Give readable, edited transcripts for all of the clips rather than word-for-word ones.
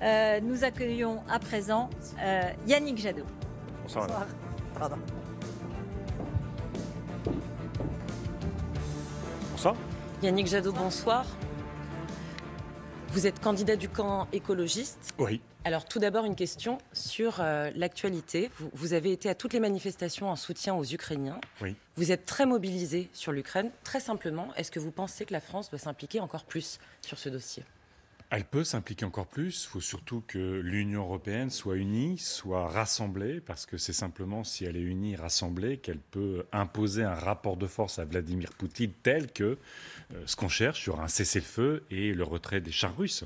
Nous accueillons à présent Yannick Jadot. Bonsoir. Bonsoir. Pardon. Bonsoir. Yannick Jadot, bonsoir. Vous êtes candidat du camp écologiste. Oui. Alors tout d'abord une question sur l'actualité. Vous avez été à toutes les manifestations en soutien aux Ukrainiens. Oui. Vous êtes très mobilisé sur l'Ukraine. Très simplement, est-ce que vous pensez que la France doit s'impliquer encore plus sur ce dossier ? Elle peut s'impliquer encore plus. Il faut surtout que l'Union européenne soit unie, soit rassemblée, parce que c'est simplement si elle est unie et rassemblée qu'elle peut imposer un rapport de force à Vladimir Poutine tel que ce qu'on cherche sur un cessez-le-feu et le retrait des chars russes.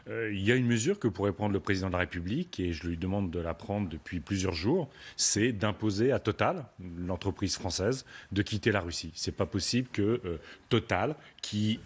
Il y a une mesure que pourrait prendre le président de la République, et je lui demande de la prendre depuis plusieurs jours, c'est d'imposer à Total, l'entreprise française, de quitter la Russie. C'est pas possible que Total, qui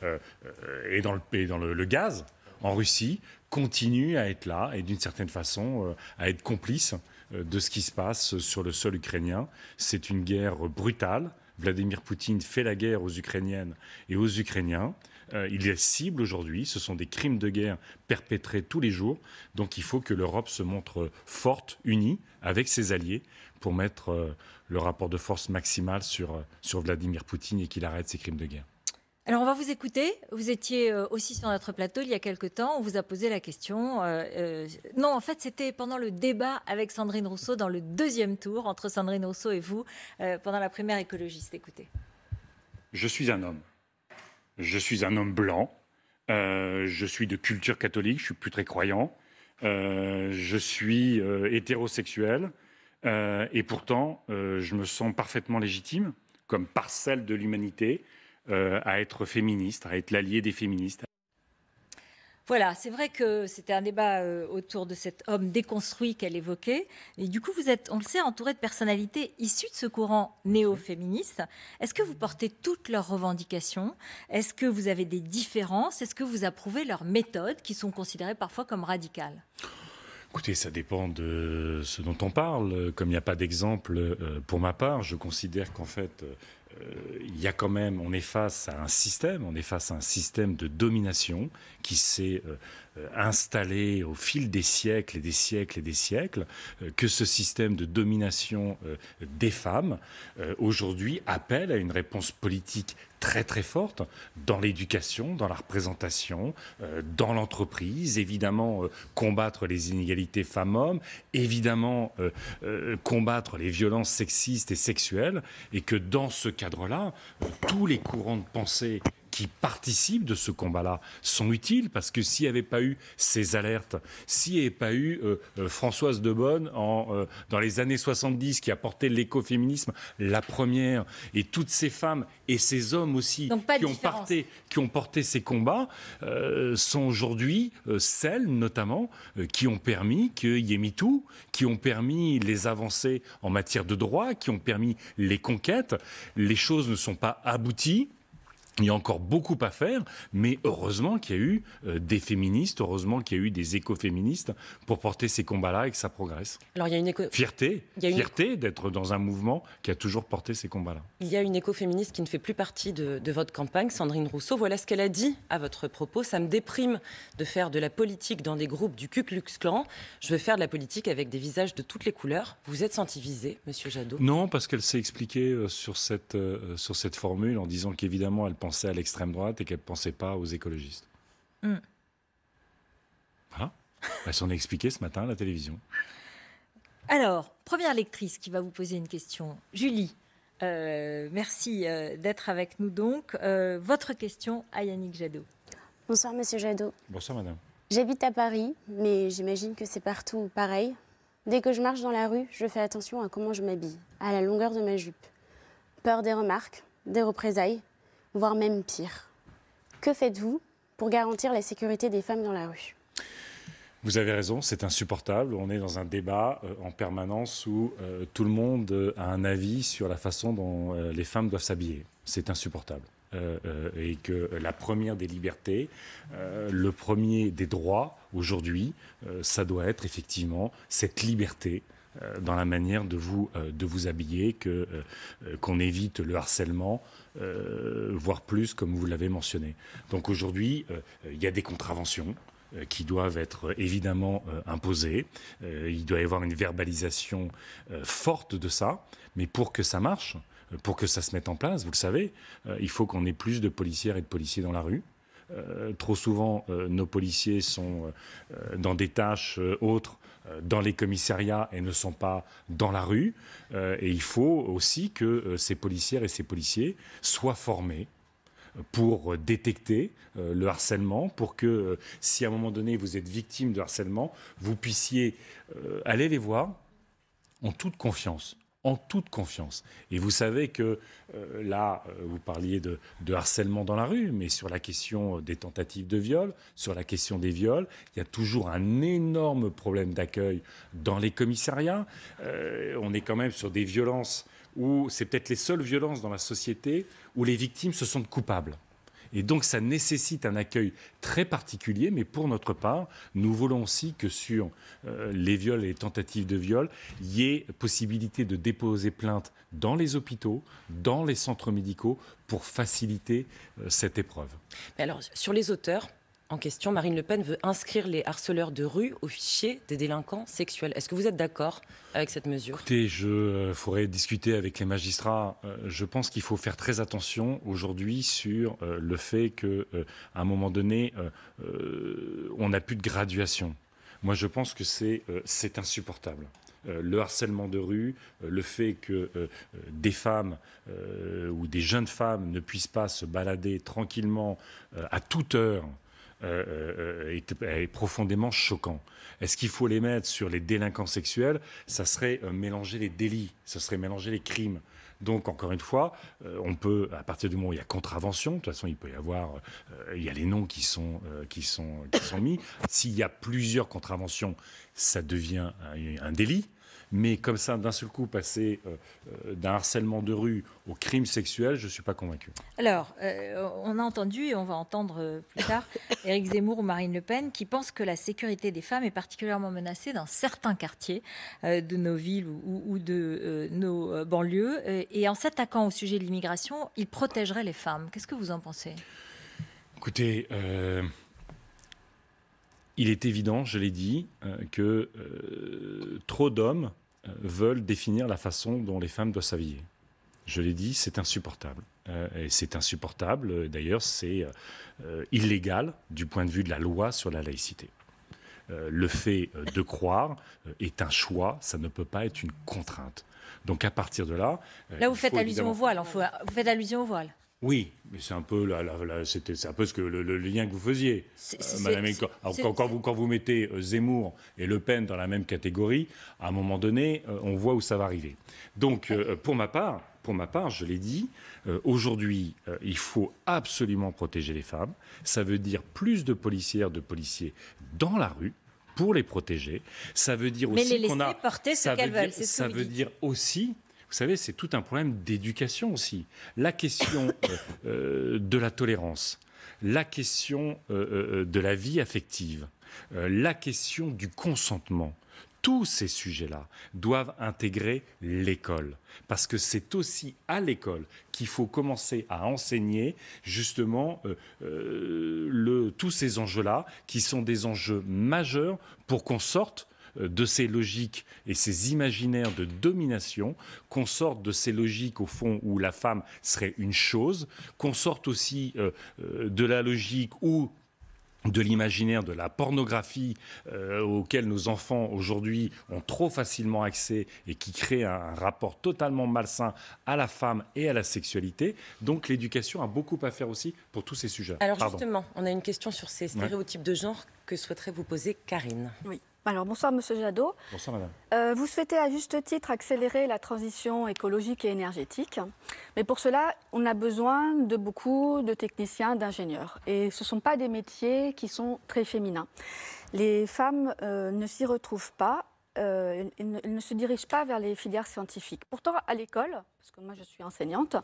est dans le gaz, en Russie, continue à être là et d'une certaine façon à être complice de ce qui se passe sur le sol ukrainien. C'est une guerre brutale. Vladimir Poutine fait la guerre aux Ukrainiennes et aux Ukrainiens. Il les cible aujourd'hui. Ce sont des crimes de guerre perpétrés tous les jours. Donc il faut que l'Europe se montre forte, unie, avec ses alliés, pour mettre le rapport de force maximal sur Vladimir Poutine et qu'il arrête ces crimes de guerre. Alors on va vous écouter. Vous étiez aussi sur notre plateau il y a quelque temps. On vous a posé la question. Non, en fait, c'était pendant le débat avec Sandrine Rousseau dans le deuxième tour entre Sandrine Rousseau et vous pendant la primaire écologiste. Écoutez. Je suis un homme. Je suis un homme blanc. Je suis de culture catholique. Je suis plus très croyant. Je suis hétérosexuel. Et pourtant, je me sens parfaitement légitime, comme parcelle de l'humanité, à être féministe, à être l'allié des féministes. Voilà, c'est vrai que c'était un débat autour de cet homme déconstruit qu'elle évoquait. Et du coup, vous êtes, on le sait, entouré de personnalités issues de ce courant néo-féministe. Est-ce que vous portez toutes leurs revendications ? Est-ce que vous avez des différences ? Est-ce que vous approuvez leurs méthodes qui sont considérées parfois comme radicales ? Écoutez, ça dépend de ce dont on parle. Comme il n'y a pas d'exemple pour ma part, je considère qu'en fait, il y a quand même, on est face à un système de domination qui s'est installé au fil des siècles et des siècles et des siècles, que ce système de domination des femmes, aujourd'hui, appelle à une réponse politique très très forte dans l'éducation, dans la représentation, dans l'entreprise, évidemment combattre les inégalités femmes-hommes, évidemment combattre les violences sexistes et sexuelles, et que dans ce cadre-là, tous les courants de pensée qui participent de ce combat-là sont utiles, parce que s'il n'y avait pas eu ces alertes, s'il n'y avait pas eu Françoise Debonne dans les années 70 qui a porté l'écoféminisme, la première, et toutes ces femmes et ces hommes aussi qui ont porté ces combats, sont aujourd'hui celles notamment qui ont permis qu'il y ait MeToo, qui ont permis les avancées en matière de droit, qui ont permis les conquêtes. Les choses ne sont pas abouties. Il y a encore beaucoup à faire, mais heureusement qu'il y a eu des féministes, heureusement qu'il y a eu des écoféministes pour porter ces combats-là et que ça progresse. Alors, il y a une fierté d'être dans un mouvement qui a toujours porté ces combats-là. Il y a une écoféministe qui ne fait plus partie de votre campagne, Sandrine Rousseau. Voilà ce qu'elle a dit à votre propos. Ça me déprime de faire de la politique dans des groupes du Ku Klux Klan. Je veux faire de la politique avec des visages de toutes les couleurs. Vous êtes senti visé, monsieur Jadot ? Non, parce qu'elle s'est expliquée sur cette formule en disant qu'évidemment elle pensait à l'extrême droite et qu'elle ne pensait pas aux écologistes. Voilà. Elle s'en est expliquée ce matin à la télévision. Alors, première lectrice qui va vous poser une question. Julie, merci d'être avec nous donc. Votre question à Yannick Jadot. Bonsoir monsieur Jadot. Bonsoir madame. J'habite à Paris, mais j'imagine que c'est partout pareil. Dès que je marche dans la rue, je fais attention à comment je m'habille, à la longueur de ma jupe. Peur des remarques, des représailles, voire même pire. Que faites-vous pour garantir la sécurité des femmes dans la rue ? Vous avez raison, c'est insupportable. On est dans un débat en permanence où tout le monde a un avis sur la façon dont les femmes doivent s'habiller. C'est insupportable. Et que la première des libertés, le premier des droits aujourd'hui, ça doit être effectivement cette liberté dans la manière de vous habiller, qu'on évite le harcèlement, voire plus, comme vous l'avez mentionné. Donc aujourd'hui, il y a des contraventions. qui doivent être évidemment imposées. Il doit y avoir une verbalisation forte de ça, mais pour que ça marche, pour que ça se mette en place, vous le savez, il faut qu'on ait plus de policières et de policiers dans la rue. Trop souvent, nos policiers sont dans des tâches autres, dans les commissariats et ne sont pas dans la rue. Et il faut aussi que ces policières et ces policiers soient formés pour détecter le harcèlement, pour que si à un moment donné vous êtes victime de harcèlement, vous puissiez aller les voir en toute confiance. En toute confiance. Et vous savez que là, vous parliez de harcèlement dans la rue, mais sur la question des tentatives de viol, sur la question des viols, il y a toujours un énorme problème d'accueil dans les commissariats. On est quand même sur des violences où c'est peut-être les seules violences dans la société où les victimes se sentent coupables. Et donc ça nécessite un accueil très particulier, mais pour notre part, nous voulons aussi que sur les viols et les tentatives de viol, il y ait possibilité de déposer plainte dans les hôpitaux, dans les centres médicaux, pour faciliter cette épreuve. Mais alors, sur les auteurs en question, Marine Le Pen veut inscrire les harceleurs de rue au fichier des délinquants sexuels. Est-ce que vous êtes d'accord avec cette mesure ? Écoutez, il faudrait discuter avec les magistrats. Je pense qu'il faut faire très attention aujourd'hui sur le fait qu'à un moment donné, on n'a plus de graduation. Moi, je pense que c'est insupportable. Le harcèlement de rue, le fait que des femmes ou des jeunes femmes ne puissent pas se balader tranquillement à toute heure, est profondément choquant. Est-ce qu'il faut les mettre sur les délinquants sexuels ? Ça serait mélanger les délits, ça serait mélanger les crimes. Donc, encore une fois, on peut, à partir du moment où il y a contravention, de toute façon, il peut y avoir, il y a les noms qui sont mis. S'il y a plusieurs contraventions, ça devient un délit. Mais comme ça, d'un seul coup, passer d'un harcèlement de rue au crime sexuel, je ne suis pas convaincu. Alors, on a entendu, et on va entendre plus tard, Éric Zemmour ou Marine Le Pen, qui pensent que la sécurité des femmes est particulièrement menacée dans certains quartiers de nos villes ou de nos banlieues. Et en s'attaquant au sujet de l'immigration, ils protégeraient les femmes. Qu'est-ce que vous en pensez ? Écoutez... il est évident, je l'ai dit, que trop d'hommes veulent définir la façon dont les femmes doivent s'habiller. Je l'ai dit, c'est insupportable. Et c'est insupportable, d'ailleurs, c'est illégal du point de vue de la loi sur la laïcité. Le fait de croire est un choix, ça ne peut pas être une contrainte. Donc à partir de là... Là, vous faites allusion au voile. Vous faites allusion au voile. Oui, mais c'est un peu c'est un peu ce que le lien que vous faisiez, Madame. Quand vous mettez Zemmour et Le Pen dans la même catégorie, à un moment donné, on voit où ça va arriver. Donc, pour ma part, je l'ai dit, aujourd'hui, il faut absolument protéger les femmes. Ça veut dire plus de policières, de policiers dans la rue pour les protéger. Ça veut dire aussi mais les laisser porter ce qu'elles veulent. Ça veut dire aussi. Vous savez, c'est tout un problème d'éducation aussi. La question de la tolérance, la question de la vie affective, la question du consentement. Tous ces sujets-là doivent intégrer l'école. Parce que c'est aussi à l'école qu'il faut commencer à enseigner justement tous ces enjeux-là, qui sont des enjeux majeurs pour qu'on sorte de ces logiques et ces imaginaires de domination, qu'on sorte de ces logiques au fond où la femme serait une chose, qu'on sorte aussi de la logique où de l'imaginaire de la pornographie auquel nos enfants aujourd'hui ont trop facilement accès et qui crée un rapport totalement malsain à la femme et à la sexualité. Donc l'éducation a beaucoup à faire aussi pour tous ces sujets. Alors justement, on a une question sur ces stéréotypes de genre que souhaiterait vous poser Karine. Oui. Alors, bonsoir Monsieur Jadot. Bonsoir Madame. Vous souhaitez à juste titre accélérer la transition écologique et énergétique. Mais pour cela, on a besoin de beaucoup de techniciens, d'ingénieurs. Et ce ne sont pas des métiers qui sont très féminins. Les femmes ne s'y retrouvent pas. Elles ne se dirigent pas vers les filières scientifiques. Pourtant, à l'école, parce que moi je suis enseignante,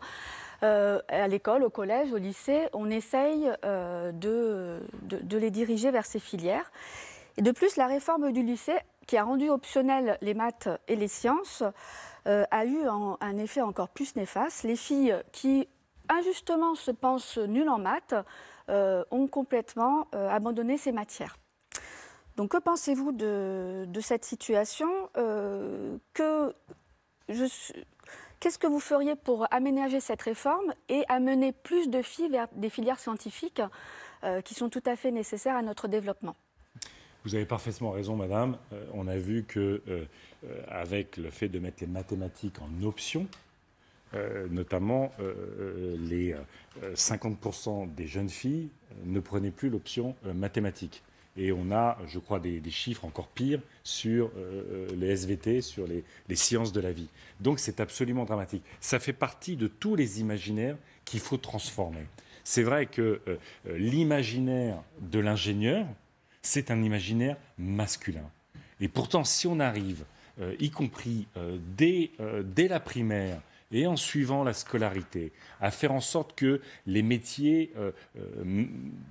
à l'école, au collège, au lycée, on essaye de les diriger vers ces filières. Et de plus, la réforme du lycée, qui a rendu optionnelles les maths et les sciences, a eu un effet encore plus néfaste. Les filles qui, injustement, se pensent nulles en maths, ont complètement abandonné ces matières. Donc que pensez-vous de cette situation Qu'est-ce que vous feriez pour aménager cette réforme et amener plus de filles vers des filières scientifiques qui sont tout à fait nécessaires à notre développement? Vous avez parfaitement raison, madame. On a vu que, avec le fait de mettre les mathématiques en option, notamment les 50% des jeunes filles ne prenaient plus l'option mathématiques. Et on a, je crois, des chiffres encore pires sur les SVT, sur les sciences de la vie. Donc c'est absolument dramatique. Ça fait partie de tous les imaginaires qu'il faut transformer. C'est vrai que l'imaginaire de l'ingénieur, c'est un imaginaire masculin. Et pourtant, si on arrive, y compris dès la primaire, et en suivant la scolarité, à faire en sorte que les métiers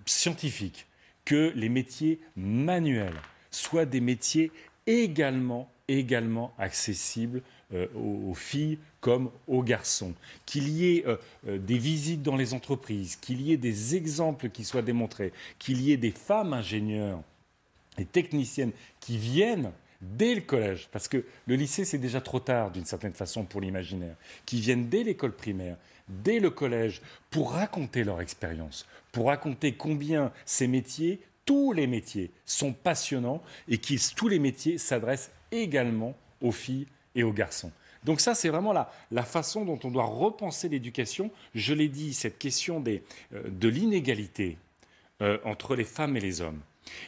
scientifiques, que les métiers manuels soient des métiers également accessibles aux filles comme aux garçons, qu'il y ait des visites dans les entreprises, qu'il y ait des exemples qui soient démontrés, qu'il y ait des femmes ingénieurs et techniciennes qui viennent dès le collège, parce que le lycée c'est déjà trop tard d'une certaine façon pour l'imaginaire, qui viennent dès l'école primaire, dès le collège, pour raconter leur expérience, pour raconter combien ces métiers, tous les métiers, sont passionnants et que tous les métiers s'adressent également aux filles et aux garçons. Donc ça, c'est vraiment la façon dont on doit repenser l'éducation. Je l'ai dit, cette question de l'inégalité entre les femmes et les hommes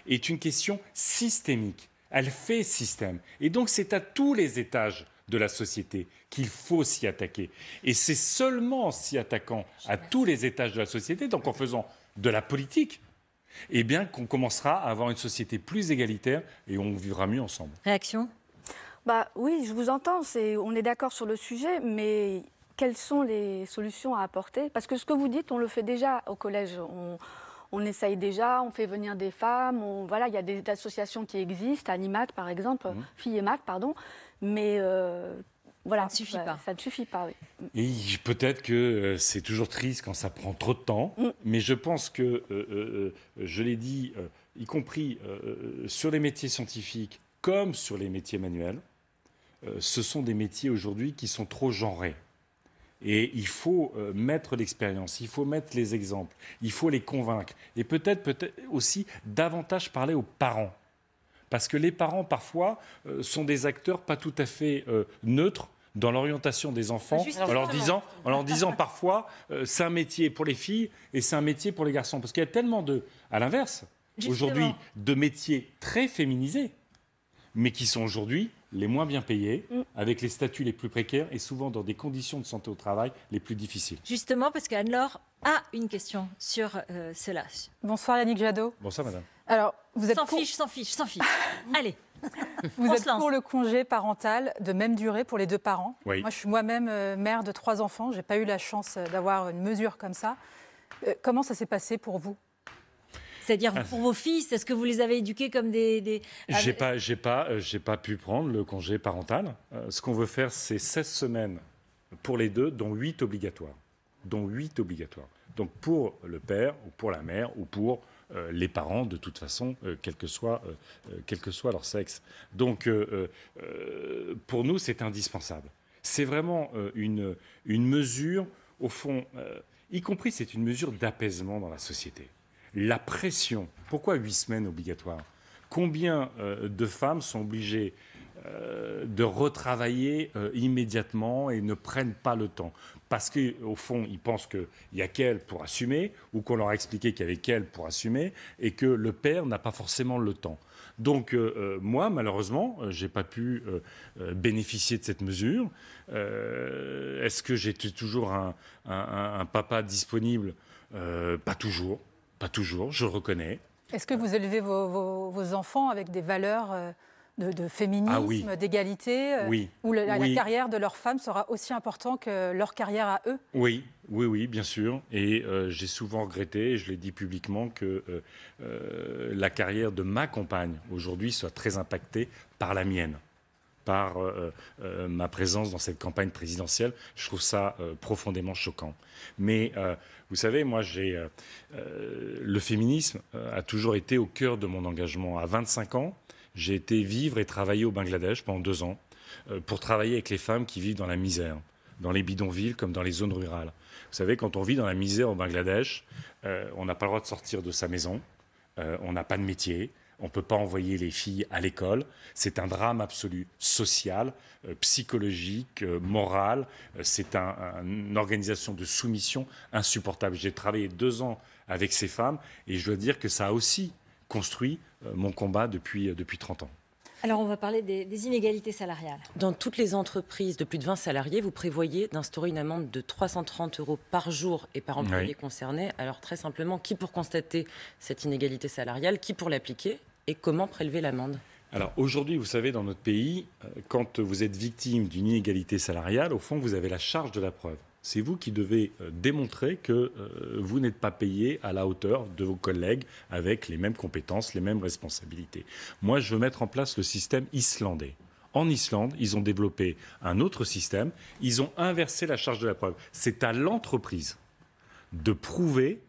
est une question systémique. Elle fait système. Et donc, c'est à tous les étages de la société qu'il faut s'y attaquer. Et c'est seulement en s'y attaquant à tous les étages de la société, donc en faisant de la politique, eh bien, qu'on commencera à avoir une société plus égalitaire et on vivra mieux ensemble. Réaction ? Oui, je vous entends. On est d'accord sur le sujet, mais quelles sont les solutions à apporter? Parce que ce que vous dites, on le fait déjà au collège. On essaye déjà, on fait venir des femmes, voilà, il y a des associations qui existent, Animac par exemple, Filles et Mac, pardon, mais voilà, ça ne suffit pas. Ça ne suffit pas, oui. Et peut-être que c'est toujours triste quand ça prend trop de temps, mais je pense que, je l'ai dit, y compris sur les métiers scientifiques comme sur les métiers manuels, ce sont des métiers aujourd'hui qui sont trop genrés. Et il faut mettre l'expérience, il faut mettre les exemples, il faut les convaincre. Et peut-être aussi davantage parler aux parents. Parce que les parents, parfois, sont des acteurs pas tout à fait neutres dans l'orientation des enfants, en leur disant parfois, c'est un métier pour les filles et c'est un métier pour les garçons. Parce qu'il y a tellement à l'inverse, aujourd'hui, de métiers très féminisés, mais qui sont aujourd'hui les moins bien payés, avec les statuts les plus précaires et souvent dans des conditions de santé au travail les plus difficiles. Justement, parce qu'Anne-Laure a une question sur cela. Bonsoir Yannick Jadot. Bonsoir madame. Alors, vous êtes S'en fiche. Allez, vous êtes pour le congé parental de même durée pour les deux parents. Oui. Moi, je suis moi-même mère de 3 enfants. Je n'ai pas eu la chance d'avoir une mesure comme ça. Comment ça s'est passé pour vous ? C'est-à-dire pour vos fils, est-ce que vous les avez éduqués comme des... J'ai pas pu prendre le congé parental. Ce qu'on veut faire, c'est 16 semaines pour les deux, dont 8 obligatoires. Donc pour le père, ou pour la mère, ou pour les parents, de toute façon, quel que soit leur sexe. Donc pour nous, c'est indispensable. C'est vraiment une mesure, au fond, y compris c'est une mesure d'apaisement dans la société. La pression. Pourquoi 8 semaines obligatoires ? Combien de femmes sont obligées de retravailler immédiatement et ne prennent pas le temps ? Parce qu'au fond, ils pensent qu'il n'y a qu'elles pour assumer, ou qu'on leur a expliqué qu'il n'y avait qu'elles pour assumer, et que le père n'a pas forcément le temps. Donc moi, malheureusement, je n'ai pas pu bénéficier de cette mesure. Est-ce que j'étais toujours un papa disponible ? Pas toujours. Pas toujours, je le reconnais. Est-ce que vous élevez vos enfants avec des valeurs de féminisme, d'égalité, où la carrière de leur femme sera aussi importante que leur carrière à eux ? Oui, bien sûr. Et j'ai souvent regretté, et je l'ai dit publiquement, que la carrière de ma compagne, aujourd'hui, soit très impactée par la mienne. par ma présence dans cette campagne présidentielle. Je trouve ça profondément choquant. Mais vous savez, moi, le féminisme a toujours été au cœur de mon engagement. À 25 ans, j'ai été vivre et travailler au Bangladesh pendant 2 ans pour travailler avec les femmes qui vivent dans la misère, dans les bidonvilles comme dans les zones rurales. Vous savez, quand on vit dans la misère au Bangladesh, on n'a pas le droit de sortir de sa maison, on n'a pas de métier, on ne peut pas envoyer les filles à l'école. C'est un drame absolu, social, psychologique, moral. C'est une organisation de soumission insupportable. J'ai travaillé 2 ans avec ces femmes et je dois dire que ça a aussi construit mon combat depuis 30 ans. Alors, on va parler des inégalités salariales. Dans toutes les entreprises de plus de 20 salariés, vous prévoyez d'instaurer une amende de 330 € par jour et par employé concerné. Alors, très simplement, qui pour constater cette inégalité salariale, qui pour l'appliquer et comment prélever l'amende ? Alors, aujourd'hui, vous savez, dans notre pays, quand vous êtes victime d'une inégalité salariale, au fond, vous avez la charge de la preuve. C'est vous qui devez démontrer que vous n'êtes pas payé à la hauteur de vos collègues avec les mêmes compétences, les mêmes responsabilités. Moi, je veux mettre en place le système islandais. En Islande, ils ont développé un autre système. Ils ont inversé la charge de la preuve. C'est à l'entreprise de prouver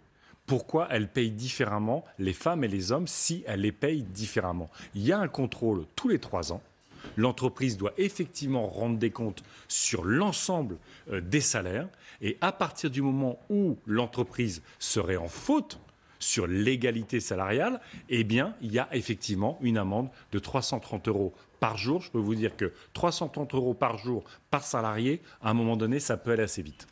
pourquoi elle paye différemment les femmes et les hommes si elle les paye différemment. Il y a un contrôle tous les 3 ans. L'entreprise doit effectivement rendre des comptes sur l'ensemble des salaires. Et à partir du moment où l'entreprise serait en faute sur l'égalité salariale, eh bien, il y a effectivement une amende de 330 € par jour. Je peux vous dire que 330 € par jour par salarié, à un moment donné, ça peut aller assez vite.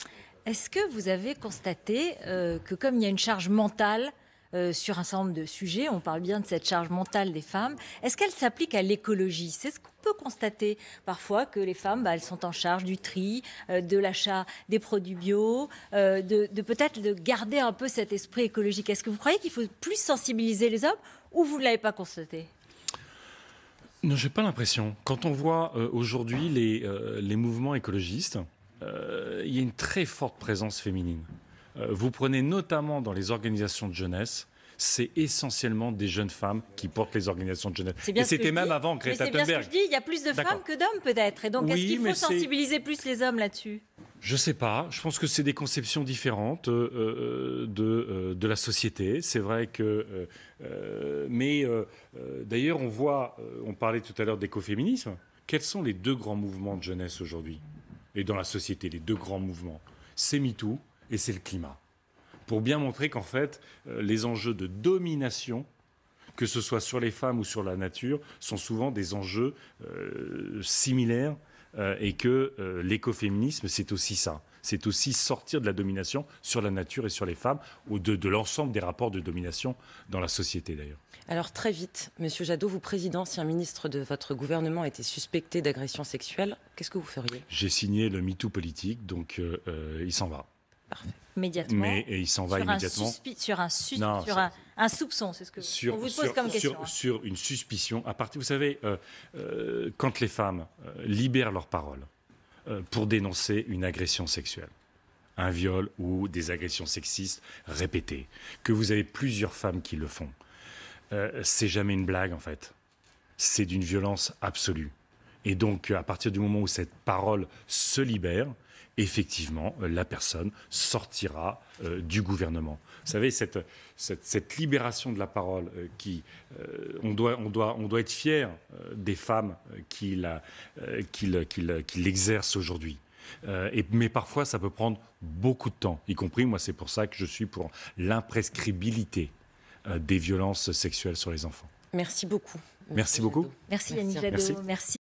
Est-ce que vous avez constaté que comme il y a une charge mentale sur un certain nombre de sujets, on parle bien de cette charge mentale des femmes, est-ce qu'elle s'applique à l'écologie ? C'est ce qu'on peut constater parfois, que les femmes, elles sont en charge du tri, de l'achat des produits bio, de peut-être de garder un peu cet esprit écologique. Est-ce que vous croyez qu'il faut plus sensibiliser les hommes ou vous ne l'avez pas constaté ? Non, je n'ai pas l'impression. Quand on voit aujourd'hui les mouvements écologistes, il y a une très forte présence féminine. Vous prenez notamment dans les organisations de jeunesse, c'est essentiellement des jeunes femmes qui portent les organisations de jeunesse. Et c'était même avant Greta Thunberg. C'est bien ce que je dis, il y a plus de femmes que d'hommes peut-être. Et donc, est-ce qu'il faut sensibiliser plus les hommes là-dessus ? Je ne sais pas. Je pense que c'est des conceptions différentes de la société. C'est vrai que... d'ailleurs, on parlait tout à l'heure d'écoféminisme. Quels sont les 2 grands mouvements de jeunesse aujourd'hui ? Et dans la société, les 2 grands mouvements, c'est MeToo et c'est le climat. Pour bien montrer qu'en fait, les enjeux de domination, que ce soit sur les femmes ou sur la nature, sont souvent des enjeux similaires et que l'écoféminisme, c'est aussi ça. C'est aussi sortir de la domination sur la nature et sur les femmes, ou de l'ensemble des rapports de domination dans la société d'ailleurs. Alors très vite, Monsieur Jadot, vous président, si un ministre de votre gouvernement était suspecté d'agression sexuelle, qu'est-ce que vous feriez ? J'ai signé le MeToo politique, donc il s'en va. Parfait. Immédiatement. Mais il s'en va immédiatement. Sur un soupçon, c'est ce que on vous pose comme question. Sur une suspicion. Vous savez, quand les femmes libèrent leur parole pour dénoncer une agression sexuelle, un viol ou des agressions sexistes répétées, que vous avez plusieurs femmes qui le font, c'est jamais une blague en fait. C'est d'une violence absolue. Et donc, à partir du moment où cette parole se libère, effectivement, la personne sortira du gouvernement. Vous savez, cette libération de la parole, on doit être fier des femmes qui l'exercent aujourd'hui. Mais parfois, ça peut prendre beaucoup de temps, y compris, moi, c'est pour ça que je suis pour l'imprescriptibilité des violences sexuelles sur les enfants. Merci beaucoup. Merci beaucoup. Merci Yannick Jadot. Merci.